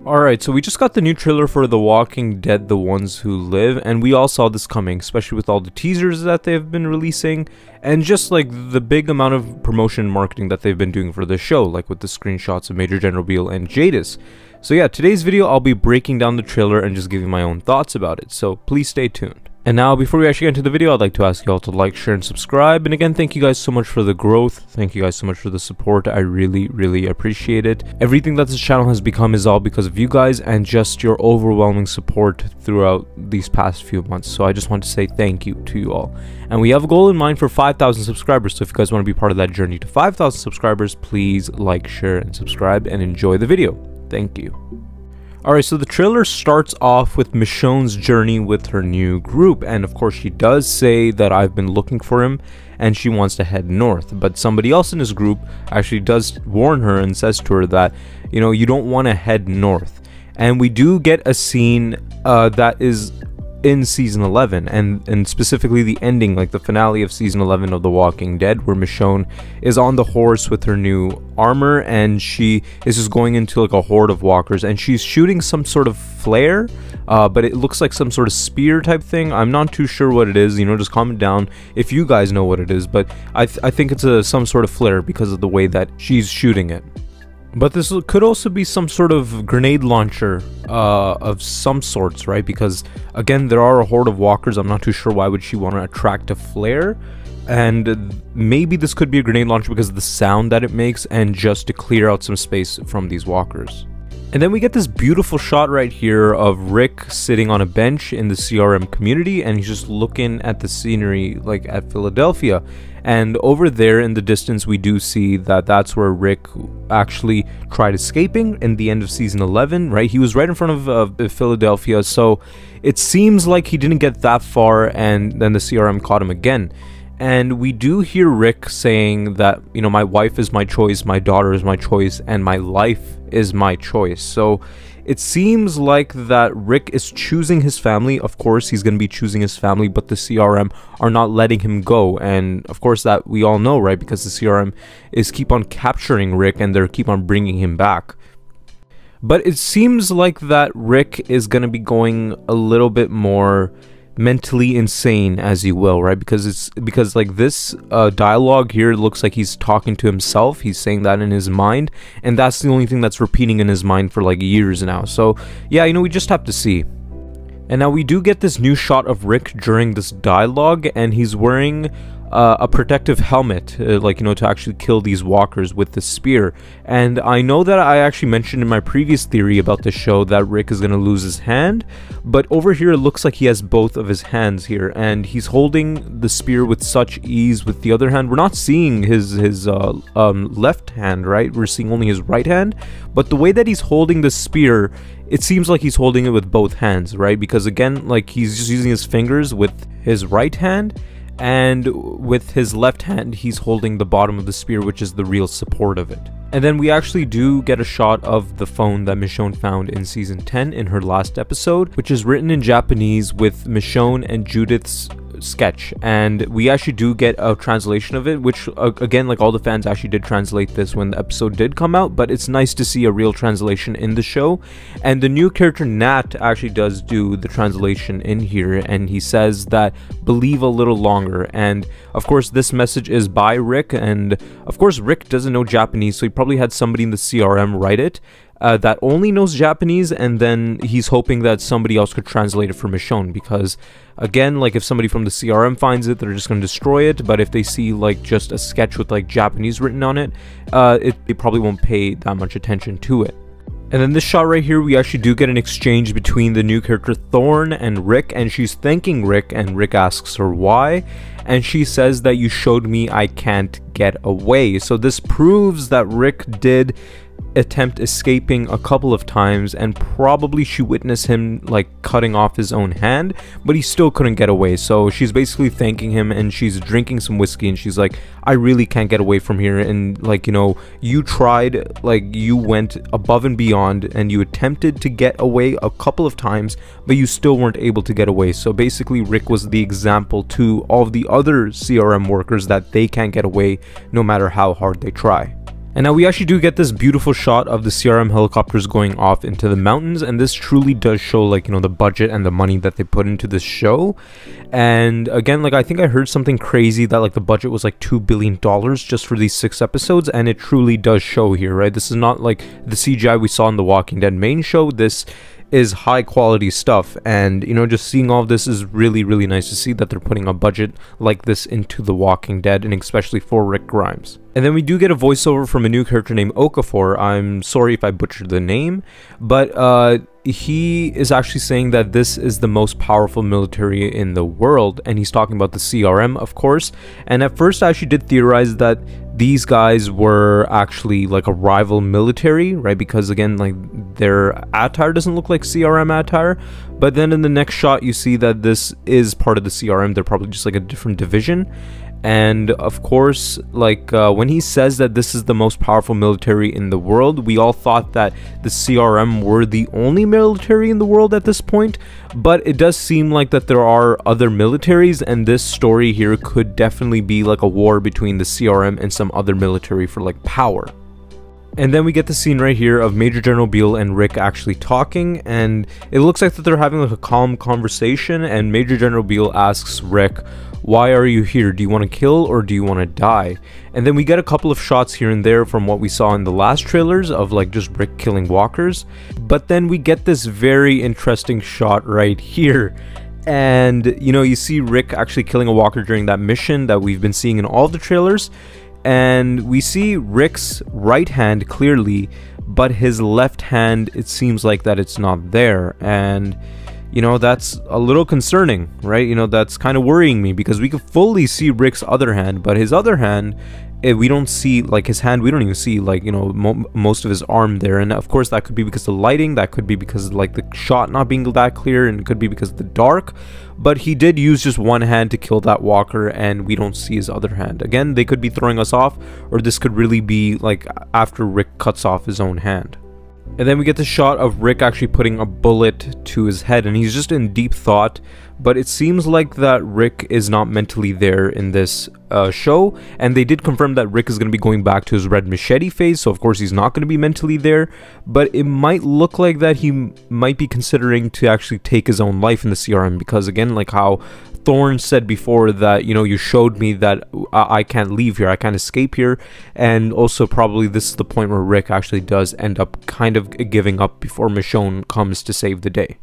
Alright, so we just got the new trailer for The Walking Dead: The Ones Who Live, and we all saw this coming, especially with all the teasers that they've been releasing, and just like the big amount of promotion and marketing that they've been doing for the show, like with the screenshots of Major General Beale and Jadis. So yeah, today's video I'll be breaking down the trailer and just giving my own thoughts about it, so please stay tuned. And now, before we actually get into the video, I'd like to ask you all to like, share, and subscribe. And again, thank you guys so much for the growth. Thank you guys so much for the support. I really appreciate it. Everything that this channel has become is all because of you guys and just your overwhelming support throughout these past few months. So I just want to say thank you to you all. And we have a goal in mind for 5,000 subscribers. So if you guys want to be part of that journey to 5,000 subscribers, please like, share, and subscribe, and enjoy the video. Thank you. Alright, so the trailer starts off with Michonne's journey with her new group, and of course she does say that I've been looking for him and she wants to head north, but somebody else in his group actually does warn her and says to her that, you know, you don't want to head north. And we do get a scene that is in season 11 and specifically the ending, like the finale of season 11 of The Walking Dead, where Michonne is on the horse with her new armor and she is just going into like a horde of walkers and she's shooting some sort of flare, but it looks like some sort of spear type thing. I'm not too sure what it is, you know, just comment down if you guys know what it is, but I think it's some sort of flare because of the way that she's shooting it. But this could also be some sort of grenade launcher of some sorts, right? Because, again, there are a horde of walkers. I'm not too sure why would she want to attract a flare. And maybe this could be a grenade launcher because of the sound that it makes and just to clear out some space from these walkers. And then we get this beautiful shot right here of Rick sitting on a bench in the CRM community, and he's just looking at the scenery like at Philadelphia. And over there in the distance we do see that that's where Rick actually tried escaping in the end of season 11, right? He was right in front of Philadelphia, so it seems like he didn't get that far and then the CRM caught him again. And we do hear Rick saying that, you know, my wife is my choice, my daughter is my choice, and my life is my choice. So it seems like that Rick is choosing his family. Of course, he's going to be choosing his family, but the CRM are not letting him go. And of course, that we all know, right? Because the CRM is keep on capturing Rick and they're keep on bringing him back. But it seems like that Rick is going to be going a little bit more mentally insane, as you will, right? Because like this dialogue here looks like he's talking to himself. He's saying that in his mind, and that's the only thing that's repeating in his mind for like years now. So yeah, you know, we just have to see. And now we do get this new shot of Rick during this dialogue, and he's wearing a protective helmet, like, you know, to actually kill these walkers with the spear. And I know that I actually mentioned in my previous theory about the show that Rick is going to lose his hand, but over here it looks like he has both of his hands here, and he's holding the spear with such ease with the other hand. We're not seeing his left hand, right? We're seeing only his right hand, but the way that he's holding the spear, it seems like he's holding it with both hands, right? Because again, like, he's just using his fingers with his right hand, and with his left hand he's holding the bottom of the spear, which is the real support of it. And then we actually do get a shot of the phone that Michonne found in season 10 in her last episode, which is written in Japanese with Michonne and Judith's sketch, and we actually do get a translation of it, which again, like, all the fans actually did translate this when the episode did come out, but it's nice to see a real translation in the show. And the new character Nat actually does do the translation in here, and he says that believe a little longer. And of course this message is by Rick, and of course Rick doesn't know Japanese, so he probably had somebody in the CRM write it that only knows Japanese, and then he's hoping that somebody else could translate it for Michonne, because again, like, if somebody from the CRM finds it, they're just going to destroy it. But if they see like just a sketch with like Japanese written on it, they probably won't pay that much attention to it. And then this shot right here, we actually do get an exchange between the new character Thorne and Rick, and she's thanking Rick, and Rick asks her why, and she says that you showed me I can't get away. So this proves that Rick did attempt escaping a couple of times, and probably she witnessed him like cutting off his own hand, but he still couldn't get away. So she's basically thanking him, and she's drinking some whiskey, and she's like, I really can't get away from here, and like, you know, you tried, like, you went above and beyond and you attempted to get away a couple of times, but you still weren't able to get away. So basically Rick was the example to all of the other CRM workers that they can't get away no matter how hard they try. And now we actually do get this beautiful shot of the CRM helicopters going off into the mountains, and this truly does show, like, you know, the budget and the money that they put into this show. And again, like, I think I heard something crazy that like the budget was like $2 billion just for these 6 episodes, and it truly does show here, right? This is not like the CGI we saw in the Walking Dead main show. This is high quality stuff, and you know, just seeing all of this is really, really nice to see that they're putting a budget like this into The Walking Dead, and especially for Rick Grimes. And then we do get a voiceover from a new character named Okafor. I'm sorry if I butchered the name, but he is actually saying that this is the most powerful military in the world, and he's talking about the CRM, of course. And at first I actually did theorize that these guys were actually like a rival military, right? Because again, like, their attire doesn't look like CRM attire, but then in the next shot you see that this is part of the CRM. They're probably just like a different division. And of course, like, when he says that this is the most powerful military in the world, we all thought that the CRM were the only military in the world at this point, but it does seem like that there are other militaries, and this story here could definitely be like a war between the CRM and some other military for like power. And then we get the scene right here of Major General Beale and Rick actually talking, and it looks like that they're having like a calm conversation, and Major General Beale asks Rick, "Why are you here? Do you want to kill or do you want to die?" And then we get a couple of shots here and there from what we saw in the last trailers of like just Rick killing walkers, but then we get this very interesting shot right here. And you know, you see Rick actually killing a walker during that mission that we've been seeing in all the trailers, and we see Rick's right hand clearly, but his left hand, it seems like that it's not there. And you know, that's a little concerning, right? You know, that's kind of worrying me, because we could fully see Rick's other hand, but his other hand, we don't see, like, his hand, we don't even see, like, you know, most of his arm there. And of course that could be because of the lighting, that could be because of, like, the shot not being that clear, and it could be because of the dark. But he did use just one hand to kill that walker, and we don't see his other hand. Again, they could be throwing us off, or this could really be like after Rick cuts off his own hand. And then we get the shot of Rick actually putting a bullet to his head, and he's just in deep thought. But it seems like that Rick is not mentally there in this show, and they did confirm that Rick is going to be going back to his red machete phase, so of course he's not going to be mentally there. But it might look like that he might be considering to actually take his own life in the CRM, because again, like how Thorne said before, that, you know, you showed me that I can't leave here, I can't escape here. And also probably this is the point where Rick actually does end up kind of giving up before Michonne comes to save the day.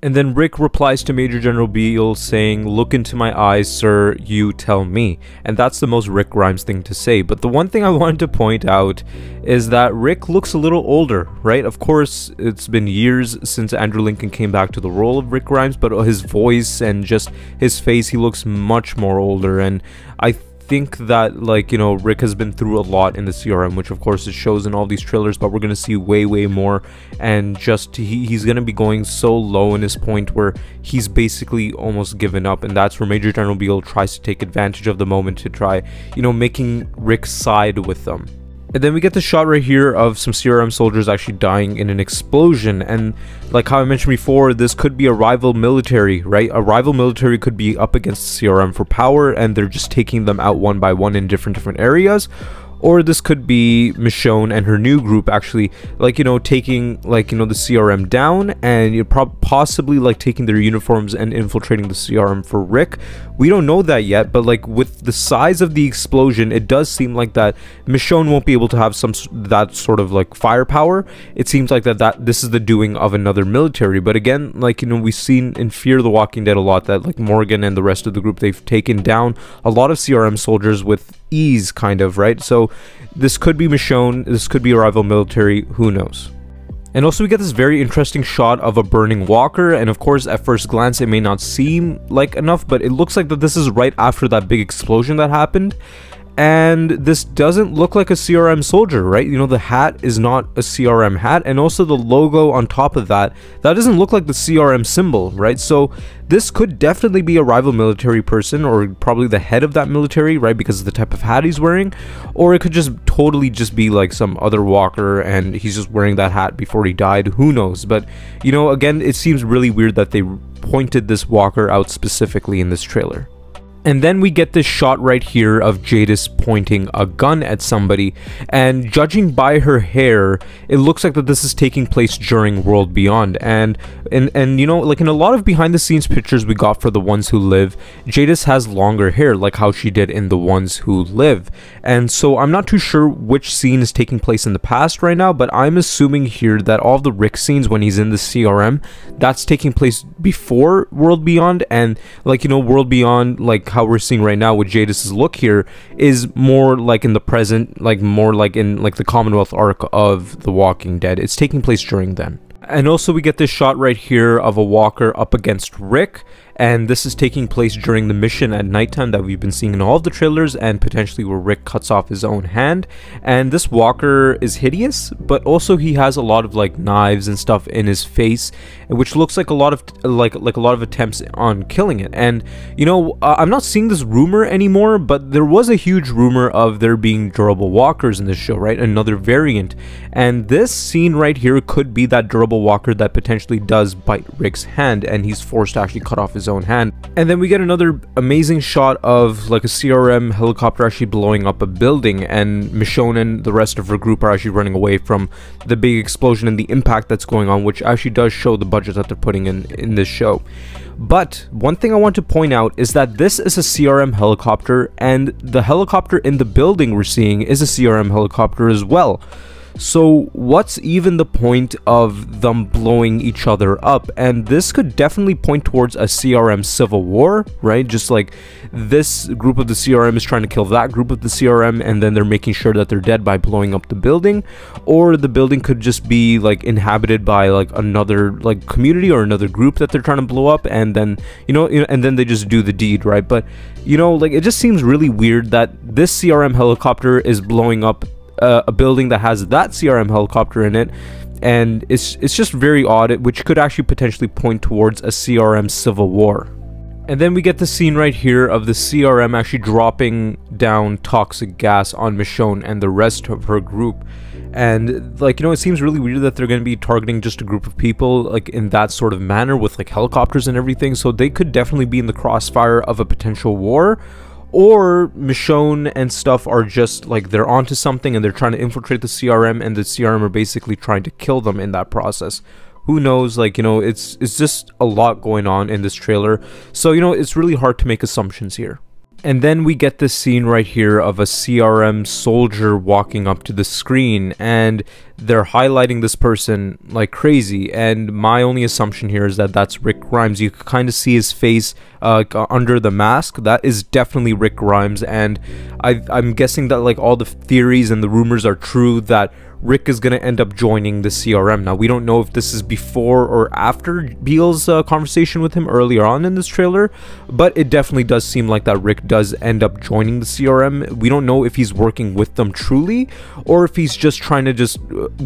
And then Rick replies to Major General Beale saying, "Look into my eyes, sir, you tell me." And that's the most Rick Grimes thing to say. But the one thing I wanted to point out is that Rick looks a little older, right? Of course, it's been years since Andrew Lincoln came back to the role of Rick Grimes, but his voice and just his face, he looks much more older. And I think that, like, you know, Rick has been through a lot in the CRM, which of course it shows in all these trailers, but we're gonna see way more. And just he's gonna be going so low in his point where he's basically almost given up, and that's where Major General Beale tries to take advantage of the moment to try, you know, making Rick side with them. And then we get the shot right here of some CRM soldiers actually dying in an explosion. And like how I mentioned before, this could be a rival military, right? A rival military could be up against CRM for power, and they're just taking them out one by one in different areas. Or this could be Michonne and her new group actually, like, you know, taking, like, you know, the CRM down, and you're possibly like taking their uniforms and infiltrating the CRM for Rick. We don't know that yet, but like with the size of the explosion, it does seem like that Michonne won't be able to have that sort of like firepower. It seems like that this is the doing of another military. But again, like, you know, we've seen in Fear the Walking Dead a lot that like Morgan and the rest of the group, they've taken down a lot of CRM soldiers with ease, kind of, right? So this could be Michonne, this could be a rival military, who knows. And also we get this very interesting shot of a burning walker, and of course at first glance it may not seem like enough, but it looks like that this is right after that big explosion that happened. And this doesn't look like a CRM soldier, right? You know, the hat is not a CRM hat, and also the logo on top of that doesn't look like the CRM symbol, right? So this could definitely be a rival military person, or probably the head of that military, right? Because of the type of hat he's wearing. Or it could just totally just be like some other walker, and he's just wearing that hat before he died, who knows? But, you know, again, it seems really weird that they pointed this walker out specifically in this trailer. And then we get this shot right here of Jadis pointing a gun at somebody, and judging by her hair, it looks like that this is taking place during World Beyond. And you know, like in a lot of behind the scenes pictures we got for The Ones Who Live, Jadis has longer hair like how she did in The Ones Who Live. And so I'm not too sure which scene is taking place in the past right now, but I'm assuming here that all of the Rick scenes when he's in the CRM, that's taking place before World Beyond. And like, you know, World Beyond, like how we're seeing right now with Jadis's look here, is more like in the present, like more like in like the Commonwealth arc of The Walking Dead. It's taking place during then. And also we get this shot right here of a walker up against Rick, and this is taking place during the mission at nighttime that we've been seeing in all of the trailers, and potentially where Rick cuts off his own hand. And this walker is hideous, but also he has a lot of like knives and stuff in his face, which looks like a lot of like a lot of attempts on killing it. And you know, I'm not seeing this rumor anymore, but there was a huge rumor of there being durable walkers in this show, right? Another variant. And this scene right here could be that durable walker that potentially does bite Rick's hand, and he's forced to actually cut off his own hand. And then we get another amazing shot of like a CRM helicopter actually blowing up a building, and Michonne and the rest of her group are actually running away from the big explosion and the impact that's going on, which actually does show the budget that they're putting in this show. But one thing I want to point out is that this is a CRM helicopter, and the helicopter in the building we're seeing is a CRM helicopter as well. So what's even the point of them blowing each other up? And this could definitely point towards a CRM civil war, right? Just like this group of the CRM is trying to kill that group of the CRM, and then they're making sure that they're dead by blowing up the building. Or the building could just be like inhabited by like another like community or another group that they're trying to blow up, and then you know, and then they just do the deed, right? But you know, like it just seems really weird that this CRM helicopter is blowing up a building that has that CRM helicopter in it, and it's just very odd, which could actually potentially point towards a CRM civil war. And then we get the scene right here of the CRM actually dropping down toxic gas on Michonne and the rest of her group. And like, you know, it seems really weird that they're going to be targeting just a group of people like in that sort of manner with like helicopters and everything, so they could definitely be in the crossfire of a potential war. Or Michonne and stuff are just like they're onto something and they're trying to infiltrate the CRM, and the CRM are basically trying to kill them in that process. Who knows? Like, you know, it's just a lot going on in this trailer, so you know, it's really hard to make assumptions here. And then we get this scene right here of a CRM soldier walking up to the screen, and they're highlighting this person like crazy, and my only assumption here is that that's Rick Grimes. You can kind of see his face under the mask. That is definitely Rick Grimes, and I'm guessing that like all the theories and the rumors are true that Rick is going to end up joining the CRM. Now, we don't know if this is before or after Beale's conversation with him earlier on in this trailer, but it definitely does seem like that Rick does end up joining the CRM. We don't know if he's working with them truly, or if he's just trying to just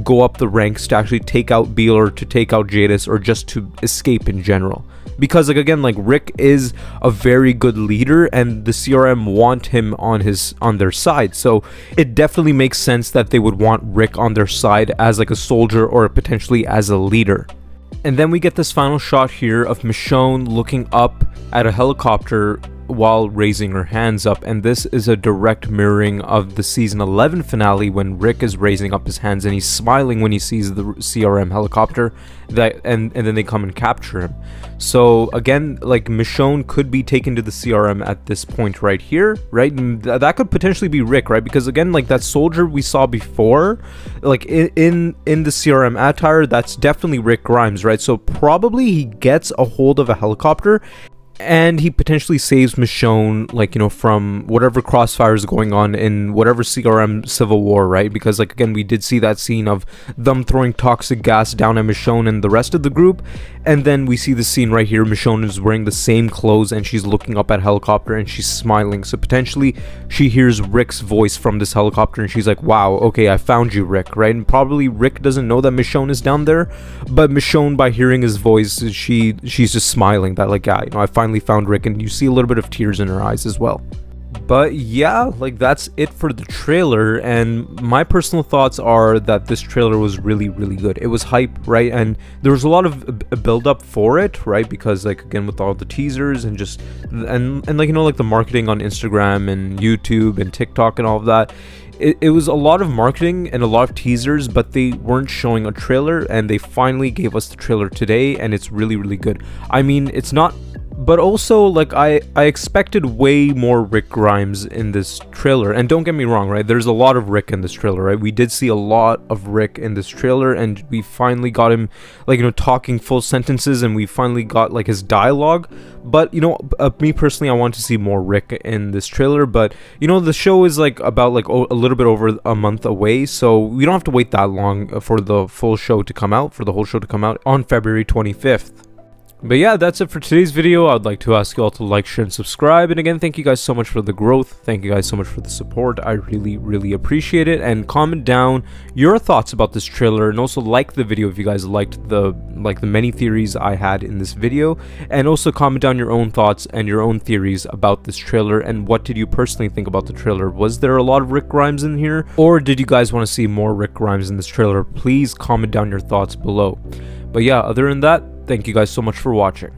go up the ranks to actually take out Beale or to take out Jadis, or just to escape in general. Because like again, like Rick is a very good leader, and the CRM want him on their side, so it definitely makes sense that they would want Rick on their side as like a soldier or potentially as a leader. And then we get this final shot here of Michonne looking up at a helicopter while raising her hands up, and this is a direct mirroring of the season 11 finale when Rick is raising up his hands and he's smiling when he sees the CRM helicopter, and then they come and capture him. So again, like Michonne could be taken to the CRM at this point right here, right? And that could potentially be Rick, right? Because again, like that soldier we saw before, like in the CRM attire, that's definitely Rick Grimes, right? So probably he gets a hold of a helicopter, and he potentially saves Michonne, like, you know, from whatever crossfire is going on in whatever CRM civil war, right? Because, like, again, we did see that scene of them throwing toxic gas down at Michonne and the rest of the group, and then we see the scene right here. Michonne is wearing the same clothes, and she's looking up at a helicopter, and she's smiling. So potentially, she hears Rick's voice from this helicopter, and she's like, wow, okay, I found you, Rick, right? And probably Rick doesn't know that Michonne is down there, but Michonne, by hearing his voice, she's just smiling that, like, yeah, you know, I finally found Rick, and you see a little bit of tears in her eyes as well. But yeah, like that's it for the trailer, and my personal thoughts are that this trailer was really good. It was hype, right? And there was a lot of a build up for it, right? Because like again with all the teasers and just and like you know like the marketing on Instagram and YouTube and TikTok and all of that. It was a lot of marketing and a lot of teasers, but they weren't showing a trailer, and they finally gave us the trailer today, and it's really good. I mean, it's not, but also like I expected way more Rick Grimes in this trailer, and don't get me wrong, right? There's a lot of Rick in this trailer, right? We did see a lot of Rick in this trailer, and we finally got him like you know talking full sentences, and we finally got like his dialogue. But you know, me personally, I want to see more Rick in this trailer. But you know, the show is like about like a little bit over a month away, so we don't have to wait that long for the full show to come out, for the whole show to come out on February 25th. But yeah, that's it for today's video. I'd like to ask you all to like, share, and subscribe. And again, thank you guys so much for the growth. Thank you guys so much for the support. I really appreciate it. And comment down your thoughts about this trailer, and also like the video if you guys liked the many theories I had in this video. And also comment down your own thoughts and your own theories about this trailer, and what did you personally think about the trailer? Was there a lot of Rick Grimes in here, or did you guys want to see more Rick Grimes in this trailer? Please comment down your thoughts below. But yeah, other than that, thank you guys so much for watching.